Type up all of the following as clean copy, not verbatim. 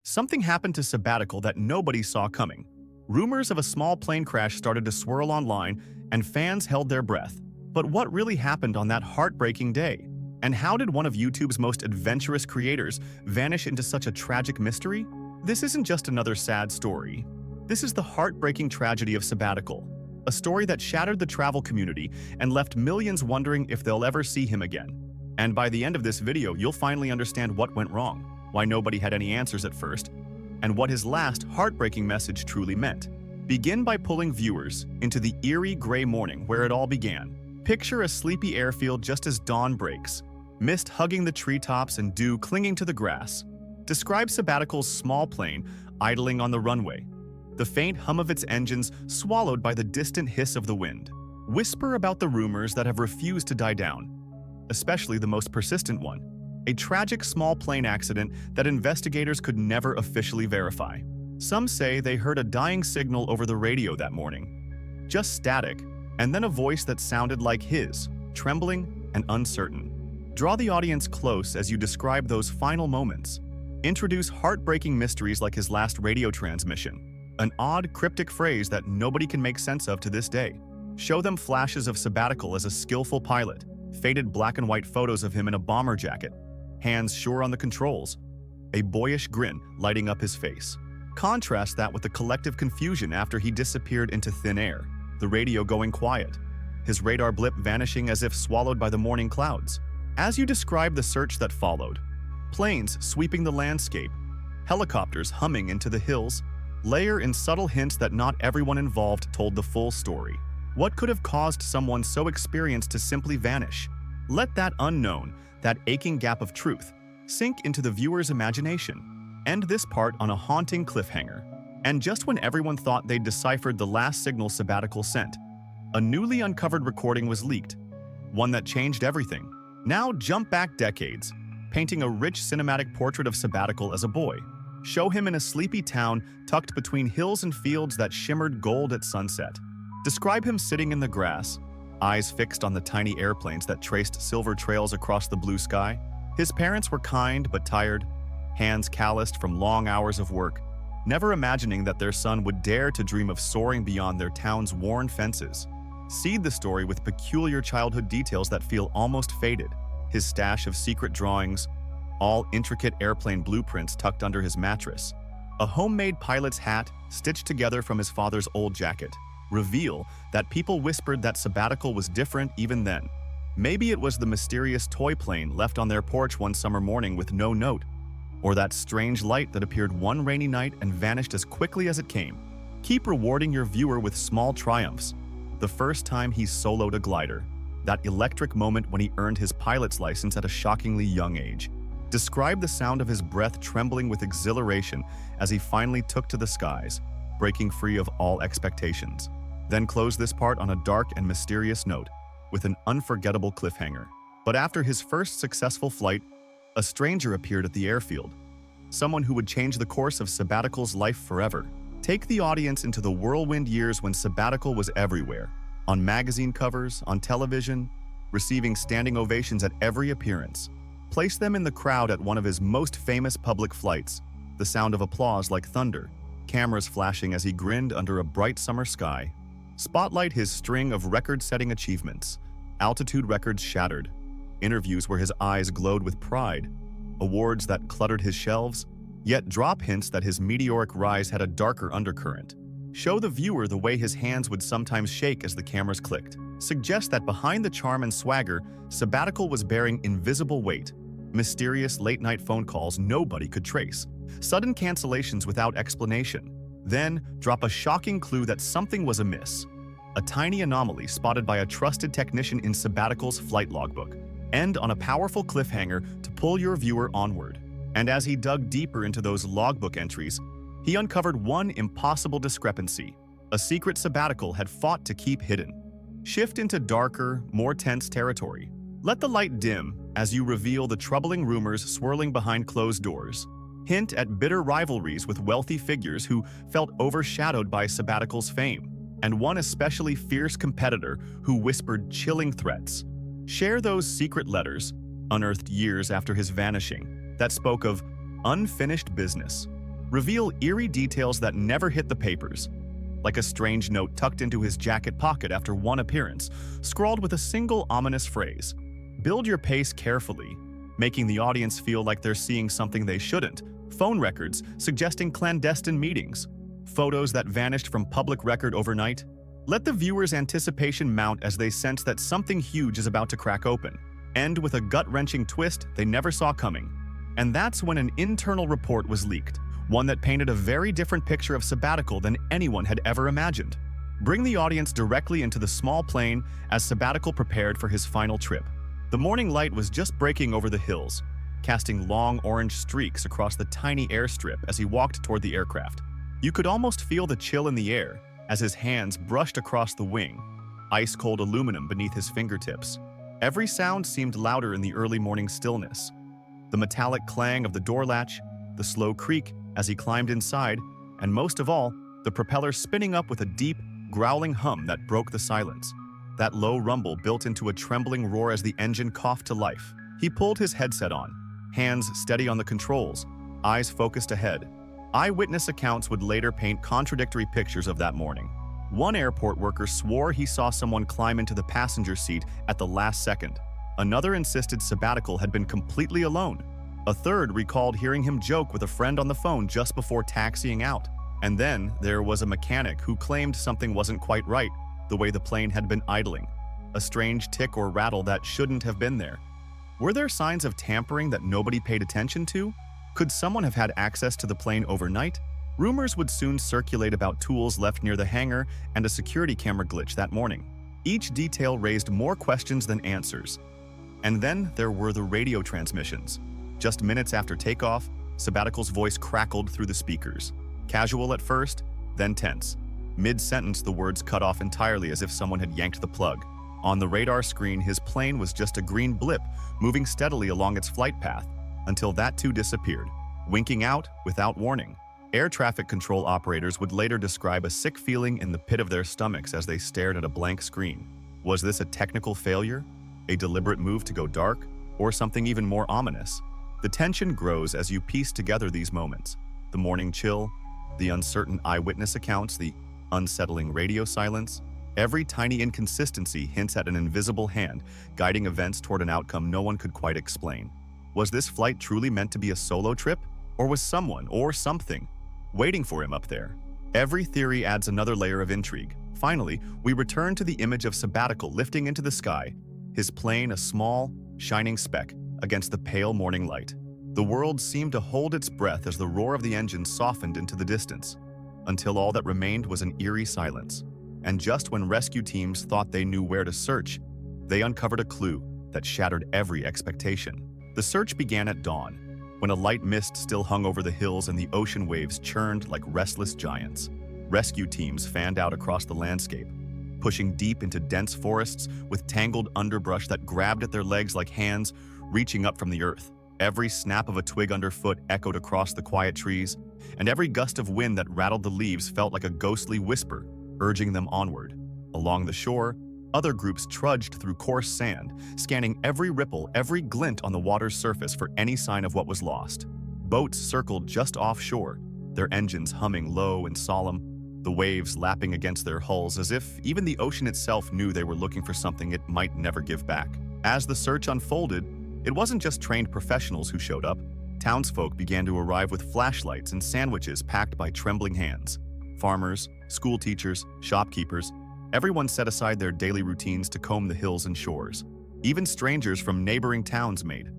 Something happened to Sabbatical that nobody saw coming. Rumors of a small plane crash started to swirl online, and fans held their breath. But what really happened on that heartbreaking day? And how did one of YouTube's most adventurous creators vanish into such a tragic mystery? This isn't just another sad story. This is the heartbreaking tragedy of Sabbatical, a story that shattered the travel community and left millions wondering if they'll ever see him again. And by the end of this video, you'll finally understand what went wrong, why nobody had any answers at first, and what his last heartbreaking message truly meant. Begin by pulling viewers into the eerie gray morning where it all began. Picture a sleepy airfield just as dawn breaks, mist hugging the treetops and dew clinging to the grass. Describe Sabbatical's small plane idling on the runway, the faint hum of its engines swallowed by the distant hiss of the wind. Whisper about the rumors that have refused to die down, especially the most persistent one, a tragic small plane accident that investigators could never officially verify. Some say they heard a dying signal over the radio that morning, just static, and then a voice that sounded like his, trembling and uncertain. Draw the audience close as you describe those final moments. Introduce heartbreaking mysteries like his last radio transmission, an odd, cryptic phrase that nobody can make sense of to this day. Show them flashes of Sabbatical as a skillful pilot, faded black and white photos of him in a bomber jacket, hands sure on the controls, a boyish grin lighting up his face. Contrast that with the collective confusion after he disappeared into thin air, the radio going quiet, his radar blip vanishing as if swallowed by the morning clouds. As you describe the search that followed, planes sweeping the landscape, helicopters humming into the hills, layer in subtle hints that not everyone involved told the full story. What could have caused someone so experienced to simply vanish? Let that unknown, that aching gap of truth, sink into the viewer's imagination. End this part on a haunting cliffhanger. And just when everyone thought they'd deciphered the last signal Sabbatical sent, a newly uncovered recording was leaked, one that changed everything. Now jump back decades, painting a rich cinematic portrait of Sabbatical as a boy. Show him in a sleepy town tucked between hills and fields that shimmered gold at sunset. Describe him sitting in the grass, eyes fixed on the tiny airplanes that traced silver trails across the blue sky. His parents were kind but tired, hands calloused from long hours of work, never imagining that their son would dare to dream of soaring beyond their town's worn fences. Seed the story with peculiar childhood details that feel almost faded, his stash of secret drawings, all intricate airplane blueprints tucked under his mattress, a homemade pilot's hat stitched together from his father's old jacket. Reveal that people whispered that Sabbatical was different even then. Maybe it was the mysterious toy plane left on their porch one summer morning with no note, or that strange light that appeared one rainy night and vanished as quickly as it came. Keep rewarding your viewer with small triumphs. The first time he soloed a glider, that electric moment when he earned his pilot's license at a shockingly young age. Describe the sound of his breath trembling with exhilaration as he finally took to the skies, breaking free of all expectations. Then close this part on a dark and mysterious note, with an unforgettable cliffhanger. But after his first successful flight, a stranger appeared at the airfield, someone who would change the course of Sabbatical's life forever. Take the audience into the whirlwind years when Sabbatical was everywhere, on magazine covers, on television, receiving standing ovations at every appearance. Place them in the crowd at one of his most famous public flights, the sound of applause like thunder, cameras flashing as he grinned under a bright summer sky. Spotlight his string of record-setting achievements, altitude records shattered, interviews where his eyes glowed with pride, awards that cluttered his shelves, yet drop hints that his meteoric rise had a darker undercurrent. Show the viewer the way his hands would sometimes shake as the cameras clicked. Suggest that behind the charm and swagger, Sabbatical was bearing invisible weight, mysterious late-night phone calls nobody could trace, sudden cancellations without explanation. Then, drop a shocking clue that something was amiss, a tiny anomaly spotted by a trusted technician in Sabbatical's flight logbook. End on a powerful cliffhanger to pull your viewer onward. And as he dug deeper into those logbook entries, he uncovered one impossible discrepancy, a secret Sabbatical had fought to keep hidden. Shift into darker, more tense territory. Let the light dim as you reveal the troubling rumors swirling behind closed doors. Hint at bitter rivalries with wealthy figures who felt overshadowed by Sabbatical's fame, and one especially fierce competitor who whispered chilling threats. Share those secret letters, unearthed years after his vanishing, that spoke of unfinished business, reveal eerie details that never hit the papers, like a strange note tucked into his jacket pocket after one appearance, scrawled with a single ominous phrase. Build your pace carefully, making the audience feel like they're seeing something they shouldn't. Phone records suggesting clandestine meetings. Photos that vanished from public record overnight. Let the viewer's anticipation mount as they sense that something huge is about to crack open. End with a gut-wrenching twist they never saw coming. And that's when an internal report was leaked, one that painted a very different picture of Sabbatical than anyone had ever imagined. Bring the audience directly into the small plane as Sabbatical prepared for his final trip. The morning light was just breaking over the hills, casting long orange streaks across the tiny airstrip as he walked toward the aircraft. You could almost feel the chill in the air as his hands brushed across the wing, ice-cold aluminum beneath his fingertips. Every sound seemed louder in the early morning stillness. The metallic clang of the door latch, the slow creak as he climbed inside, and most of all, the propeller spinning up with a deep, growling hum that broke the silence. That low rumble built into a trembling roar as the engine coughed to life. He pulled his headset on, hands steady on the controls, eyes focused ahead. Eyewitness accounts would later paint contradictory pictures of that morning. One airport worker swore he saw someone climb into the passenger seat at the last second. Another insisted Sabbatical had been completely alone. A third recalled hearing him joke with a friend on the phone just before taxiing out. And then there was a mechanic who claimed something wasn't quite right, the way the plane had been idling. A strange tick or rattle that shouldn't have been there. Were there signs of tampering that nobody paid attention to? Could someone have had access to the plane overnight? Rumors would soon circulate about tools left near the hangar and a security camera glitch that morning. Each detail raised more questions than answers. And then there were the radio transmissions. Just minutes after takeoff, Sabbatical's voice crackled through the speakers. Casual at first, then tense. Mid-sentence, the words cut off entirely as if someone had yanked the plug. On the radar screen, his plane was just a green blip, moving steadily along its flight path, until that too disappeared, winking out without warning. Air traffic control operators would later describe a sick feeling in the pit of their stomachs as they stared at a blank screen. Was this a technical failure? A deliberate move to go dark? Or something even more ominous? The tension grows as you piece together these moments. The morning chill, the uncertain eyewitness accounts, the unsettling radio silence. Every tiny inconsistency hints at an invisible hand guiding events toward an outcome no one could quite explain. Was this flight truly meant to be a solo trip? Or was someone, or something, waiting for him up there? Every theory adds another layer of intrigue. Finally, we return to the image of Sabbatical lifting into the sky, his plane a small, shining speck against the pale morning light. The world seemed to hold its breath as the roar of the engine softened into the distance, until all that remained was an eerie silence. And just when rescue teams thought they knew where to search, they uncovered a clue that shattered every expectation. The search began at dawn, when a light mist still hung over the hills and the ocean waves churned like restless giants. Rescue teams fanned out across the landscape, pushing deep into dense forests with tangled underbrush that grabbed at their legs like hands reaching up from the earth. Every snap of a twig underfoot echoed across the quiet trees, and every gust of wind that rattled the leaves felt like a ghostly whisper, urging them onward. Along the shore, other groups trudged through coarse sand, scanning every ripple, every glint on the water's surface for any sign of what was lost. Boats circled just offshore, their engines humming low and solemn, the waves lapping against their hulls as if even the ocean itself knew they were looking for something it might never give back. As the search unfolded, it wasn't just trained professionals who showed up. Townsfolk began to arrive with flashlights and sandwiches packed by trembling hands. Farmers, school teachers, shopkeepers, everyone set aside their daily routines to comb the hills and shores. Even strangers from neighboring towns made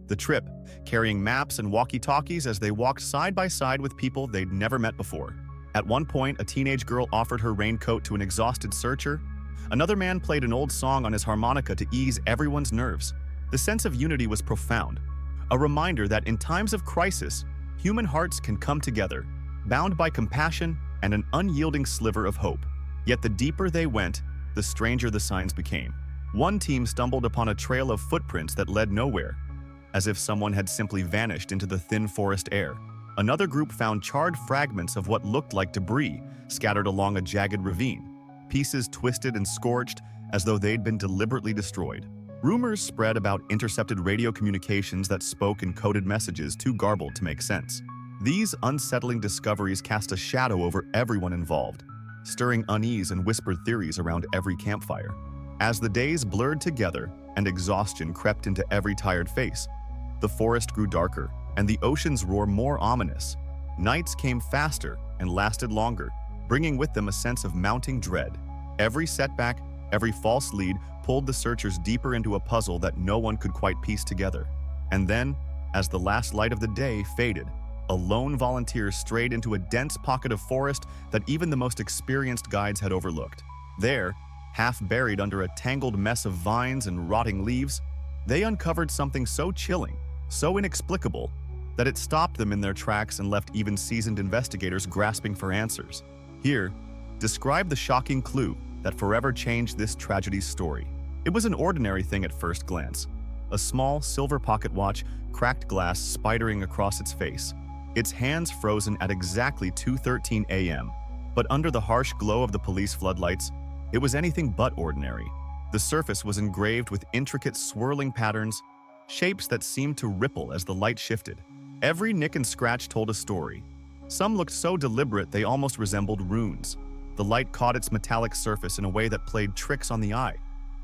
the trip, carrying maps and walkie-talkies as they walked side by side with people they'd never met before. At one point, a teenage girl offered her raincoat to an exhausted searcher. Another man played an old song on his harmonica to ease everyone's nerves. The sense of unity was profound, a reminder that in times of crisis, human hearts can come together, bound by compassion and an unyielding sliver of hope. Yet the deeper they went, the stranger the signs became. One team stumbled upon a trail of footprints that led nowhere, as if someone had simply vanished into the thin forest air. Another group found charred fragments of what looked like debris scattered along a jagged ravine, pieces twisted and scorched as though they'd been deliberately destroyed. Rumors spread about intercepted radio communications that spoke in coded messages too garbled to make sense. These unsettling discoveries cast a shadow over everyone involved, stirring unease and whispered theories around every campfire. As the days blurred together and exhaustion crept into every tired face, the forest grew darker and the ocean's roar more ominous. Nights came faster and lasted longer, bringing with them a sense of mounting dread. Every setback, every false lead pulled the searchers deeper into a puzzle that no one could quite piece together. And then, as the last light of the day faded, a lone volunteer strayed into a dense pocket of forest that even the most experienced guides had overlooked. There, half buried under a tangled mess of vines and rotting leaves, they uncovered something so chilling, so inexplicable, that it stopped them in their tracks and left even seasoned investigators grasping for answers. Here, describe the shocking clue that forever changed this tragedy's story. It was an ordinary thing at first glance. A small silver pocket watch, cracked glass spidering across its face, its hands frozen at exactly 2:13 a.m. But under the harsh glow of the police floodlights, it was anything but ordinary. The surface was engraved with intricate swirling patterns, shapes that seemed to ripple as the light shifted. Every nick and scratch told a story. Some looked so deliberate they almost resembled runes. The light caught its metallic surface in a way that played tricks on the eye,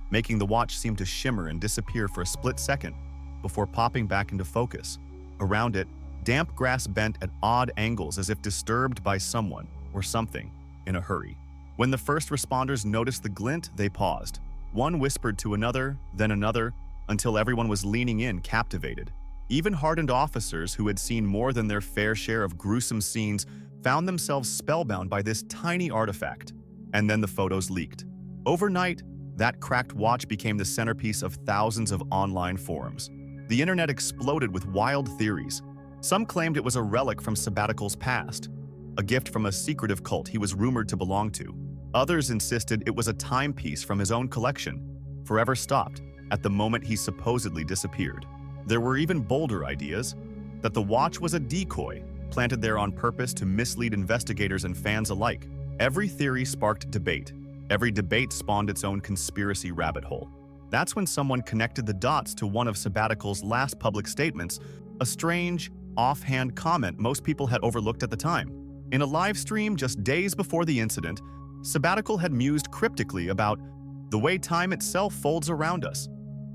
making the watch seem to shimmer and disappear for a split second before popping back into focus. Around it, damp grass bent at odd angles as if disturbed by someone or something in a hurry. When the first responders noticed the glint, they paused. One whispered to another, then another, until everyone was leaning in, captivated. Even hardened officers who had seen more than their fair share of gruesome scenes found themselves spellbound by this tiny artifact. And then the photos leaked. Overnight, that cracked watch became the centerpiece of thousands of online forums. The internet exploded with wild theories. Some claimed it was a relic from Sabbatical's past, a gift from a secretive cult he was rumored to belong to. Others insisted it was a timepiece from his own collection, forever stopped at the moment he supposedly disappeared. There were even bolder ideas, that the watch was a decoy, planted there on purpose to mislead investigators and fans alike. Every theory sparked debate. Every debate spawned its own conspiracy rabbit hole. That's when someone connected the dots to one of Sabbatical's last public statements, a strange, offhand comment most people had overlooked at the time. In a live stream just days before the incident, Sabbatical had mused cryptically about the way time itself folds around us,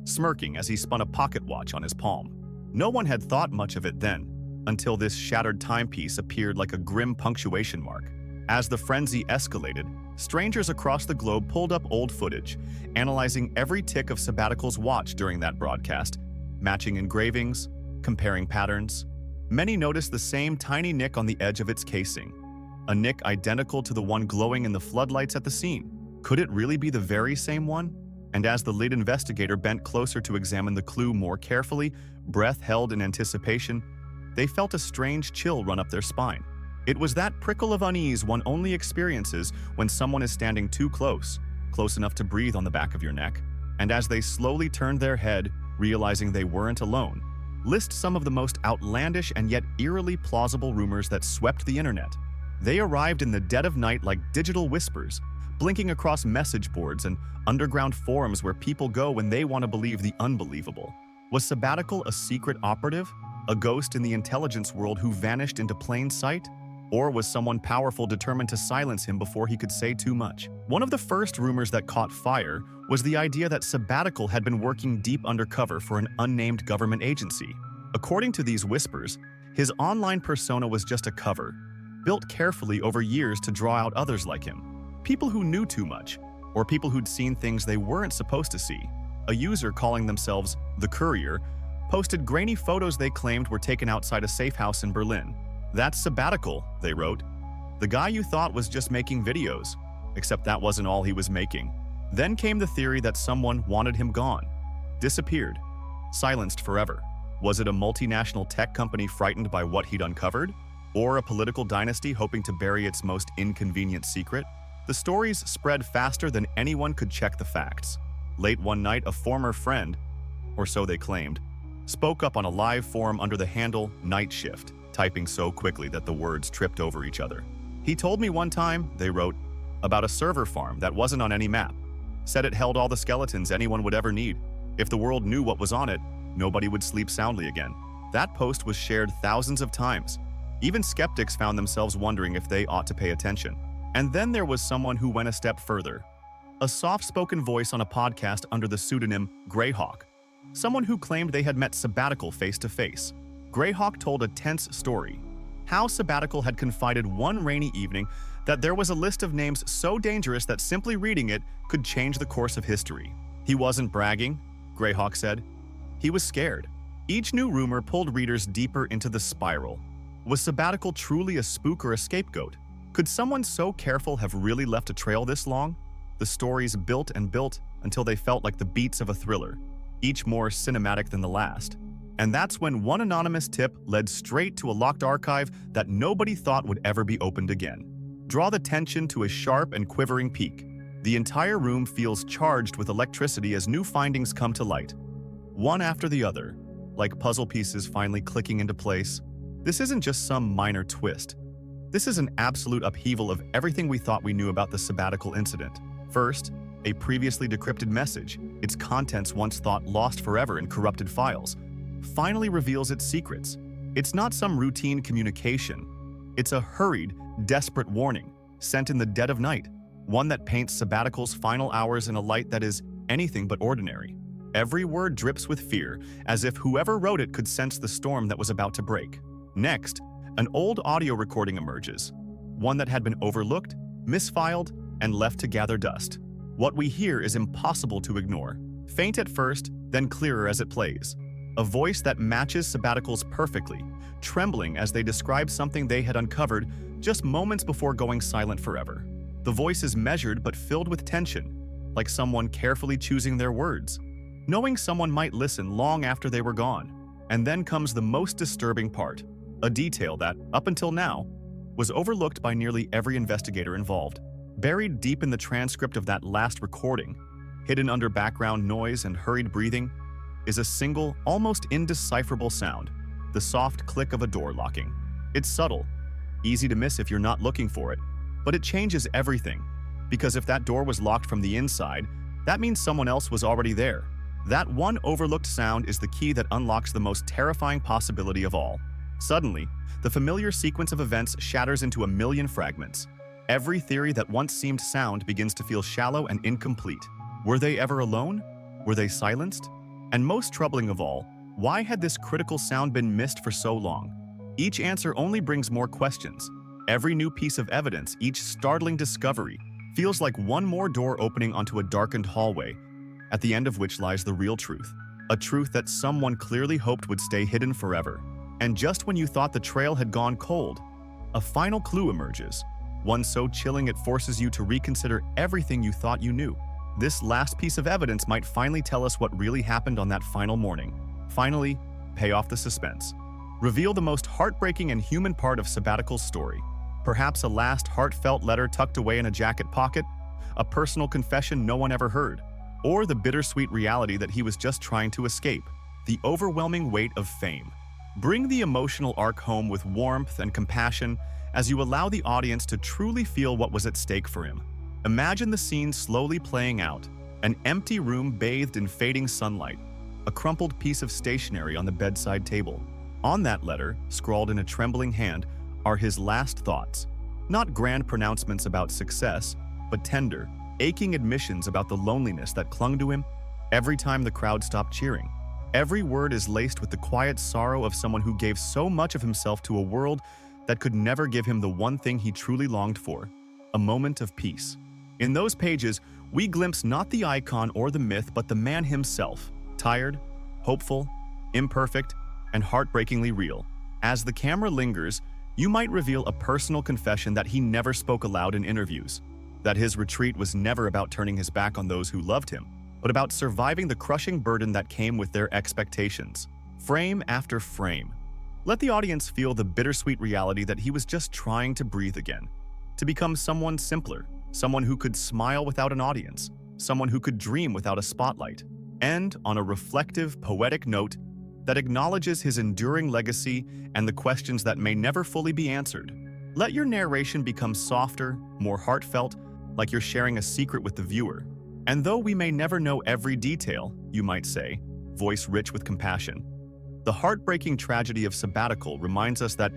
smirking as he spun a pocket watch on his palm. No one had thought much of it then, until this shattered timepiece appeared like a grim punctuation mark. As the frenzy escalated, strangers across the globe pulled up old footage, analyzing every tick of Sabbatical's watch during that broadcast, matching engravings, comparing patterns. Many noticed the same tiny nick on the edge of its casing, a nick identical to the one glowing in the floodlights at the scene. Could it really be the very same one? And as the lead investigator bent closer to examine the clue more carefully, breath held in anticipation, they felt a strange chill run up their spine. It was that prickle of unease one only experiences when someone is standing too close enough to breathe on the back of your neck. And as they slowly turned their head, realizing they weren't alone, list some of the most outlandish and yet eerily plausible rumors that swept the internet. They arrived in the dead of night like digital whispers, blinking across message boards and underground forums where people go when they want to believe the unbelievable. Was Sabbatical a secret operative? A ghost in the intelligence world who vanished into plain sight? Or was someone powerful determined to silence him before he could say too much? One of the first rumors that caught fire was the idea that Sabbatical had been working deep undercover for an unnamed government agency. According to these whispers, his online persona was just a cover, built carefully over years to draw out others like him. People who knew too much, or people who'd seen things they weren't supposed to see. A user calling themselves The Courier posted grainy photos they claimed were taken outside a safe house in Berlin. "That's Sabbatical," they wrote. "The guy you thought was just making videos." Except that wasn't all he was making. Then came the theory that someone wanted him gone, disappeared, silenced forever. Was it a multinational tech company frightened by what he'd uncovered? Or a political dynasty hoping to bury its most inconvenient secret? The stories spread faster than anyone could check the facts. Late one night, a former friend, or so they claimed, spoke up on a live forum under the handle Night Shift, typing so quickly that the words tripped over each other. "He told me one time," they wrote, "about a server farm that wasn't on any map. Said it held all the skeletons anyone would ever need. If the world knew what was on it, nobody would sleep soundly again." That post was shared thousands of times, Even skeptics found themselves wondering if they ought to pay attention. And then there was someone who went a step further. A soft-spoken voice on a podcast under the pseudonym Greyhawk. Someone who claimed they had met Sabbatical face-to-face. Greyhawk told a tense story. How Sabbatical had confided one rainy evening that there was a list of names so dangerous that simply reading it could change the course of history. He wasn't bragging, Greyhawk said. He was scared. Each new rumor pulled readers deeper into the spiral. Was Sabbatical truly a spook or a scapegoat? Could someone so careful have really left a trail this long? The stories built and built until they felt like the beats of a thriller, each more cinematic than the last. And that's when one anonymous tip led straight to a locked archive that nobody thought would ever be opened again. Draw the tension to a sharp and quivering peak. The entire room feels charged with electricity as new findings come to light. One after the other, like puzzle pieces finally clicking into place. This isn't just some minor twist. This is an absolute upheaval of everything we thought we knew about the Sabbatical incident. First, a previously decrypted message, its contents once thought lost forever in corrupted files, finally reveals its secrets. It's not some routine communication. It's a hurried, desperate warning, sent in the dead of night, one that paints Sabbatical's final hours in a light that is anything but ordinary. Every word drips with fear, as if whoever wrote it could sense the storm that was about to break. Next, an old audio recording emerges, one that had been overlooked, misfiled, and left to gather dust. What we hear is impossible to ignore. Faint at first, then clearer as it plays. A voice that matches Sabbatical's perfectly, trembling as they describe something they had uncovered just moments before going silent forever. The voice is measured but filled with tension, like someone carefully choosing their words, knowing someone might listen long after they were gone. And then comes the most disturbing part, a detail that, up until now, was overlooked by nearly every investigator involved. Buried deep in the transcript of that last recording, hidden under background noise and hurried breathing, is a single, almost indecipherable sound, the soft click of a door locking. It's subtle, easy to miss if you're not looking for it, but it changes everything, because if that door was locked from the inside, that means someone else was already there. That one overlooked sound is the key that unlocks the most terrifying possibility of all. Suddenly, the familiar sequence of events shatters into a million fragments. Every theory that once seemed sound begins to feel shallow and incomplete. Were they ever alone? Were they silenced? And most troubling of all, why had this critical sound been missed for so long? Each answer only brings more questions. Every new piece of evidence, each startling discovery, feels like one more door opening onto a darkened hallway, at the end of which lies the real truth. A truth that someone clearly hoped would stay hidden forever. And just when you thought the trail had gone cold, a final clue emerges. One so chilling it forces you to reconsider everything you thought you knew. This last piece of evidence might finally tell us what really happened on that final morning. Finally, pay off the suspense. Reveal the most heartbreaking and human part of Sabbatical's story. Perhaps a last heartfelt letter tucked away in a jacket pocket, a personal confession no one ever heard, or the bittersweet reality that he was just trying to escape, the overwhelming weight of fame. Bring the emotional arc home with warmth and compassion as you allow the audience to truly feel what was at stake for him. Imagine the scene slowly playing out, an empty room bathed in fading sunlight, a crumpled piece of stationery on the bedside table. On that letter, scrawled in a trembling hand, are his last thoughts. Not grand pronouncements about success, but tender, aching admissions about the loneliness that clung to him every time the crowd stopped cheering. Every word is laced with the quiet sorrow of someone who gave so much of himself to a world that could never give him the one thing he truly longed for, a moment of peace. In those pages, we glimpse not the icon or the myth, but the man himself, tired, hopeful, imperfect, and heartbreakingly real. As the camera lingers, you might reveal a personal confession that he never spoke aloud in interviews, that his retreat was never about turning his back on those who loved him, but about surviving the crushing burden that came with their expectations. Frame after frame, let the audience feel the bittersweet reality that he was just trying to breathe again, to become someone simpler, someone who could smile without an audience, someone who could dream without a spotlight, and on a reflective, poetic note that acknowledges his enduring legacy and the questions that may never fully be answered. Let your narration become softer, more heartfelt, like you're sharing a secret with the viewer. And though we may never know every detail, you might say, voice rich with compassion, the heartbreaking tragedy of Sabbatical reminds us that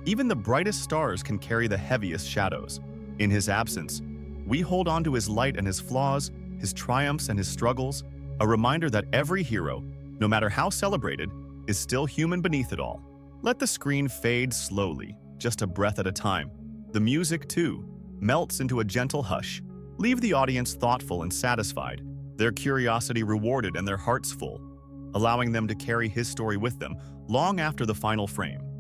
Even the brightest stars can carry the heaviest shadows. In his absence, we hold on to his light and his flaws, his triumphs and his struggles, a reminder that every hero, no matter how celebrated, is still human beneath it all. Let the screen fade slowly, just a breath at a time. The music, too, melts into a gentle hush. Leave the audience thoughtful and satisfied, their curiosity rewarded and their hearts full, allowing them to carry his story with them long after the final frame.